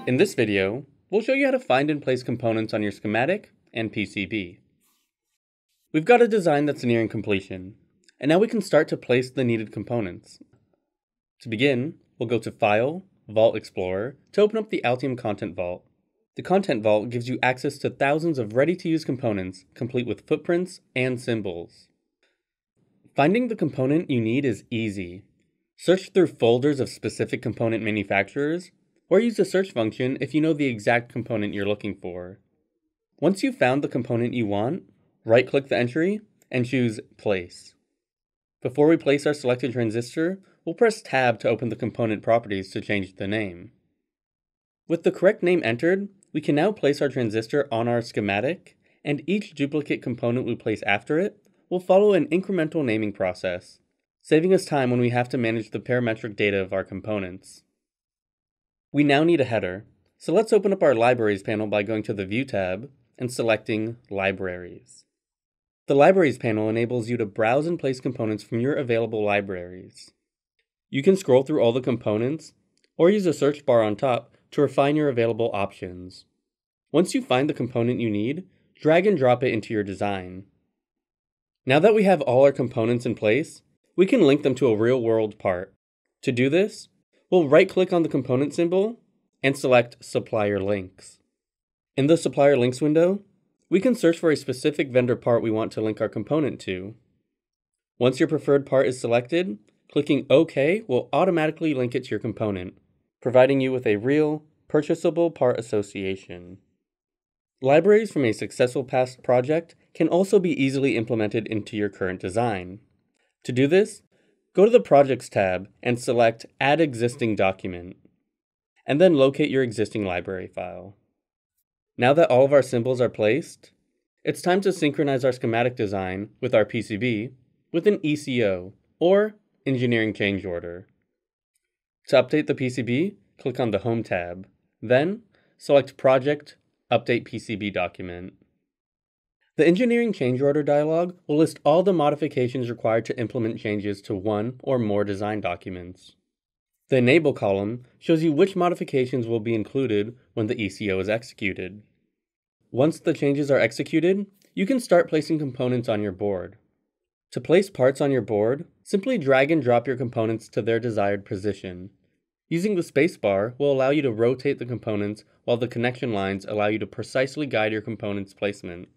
In this video, we'll show you how to find and place components on your schematic and PCB. We've got a design that's nearing completion, and now we can start to place the needed components. To begin, we'll go to File, Vault Explorer to open up the Altium Content Vault. The Content Vault gives you access to thousands of ready-to-use components, complete with footprints and symbols. Finding the component you need is easy. Search through folders of specific component manufacturers, or use the search function if you know the exact component you're looking for. Once you've found the component you want, right-click the entry and choose Place. Before we place our selected transistor, we'll press Tab to open the component properties to change the name. With the correct name entered, we can now place our transistor on our schematic, and each duplicate component we place after it will follow an incremental naming process, saving us time when we have to manage the parametric data of our components. We now need a header, so let's open up our Libraries panel by going to the View tab and selecting Libraries. The Libraries panel enables you to browse and place components from your available libraries. You can scroll through all the components, or use the search bar on top to refine your available options. Once you find the component you need, drag and drop it into your design. Now that we have all our components in place, we can link them to a real-world part. To do this, we'll right-click on the component symbol and select Supplier Links. In the Supplier Links window, we can search for a specific vendor part we want to link our component to. Once your preferred part is selected, clicking OK will automatically link it to your component, providing you with a real, purchasable part association. Libraries from a successful past project can also be easily implemented into your current design. To do this, go to the Projects tab and select Add Existing Document, and then locate your existing library file. Now that all of our symbols are placed, it's time to synchronize our schematic design with our PCB with an ECO, or Engineering Change Order. To update the PCB, click on the Home tab, then select Project, Update PCB Document. The Engineering Change Order dialog will list all the modifications required to implement changes to one or more design documents. The Enable column shows you which modifications will be included when the ECO is executed. Once the changes are executed, you can start placing components on your board. To place parts on your board, simply drag and drop your components to their desired position. Using the spacebar will allow you to rotate the components, while the connection lines allow you to precisely guide your components' placement.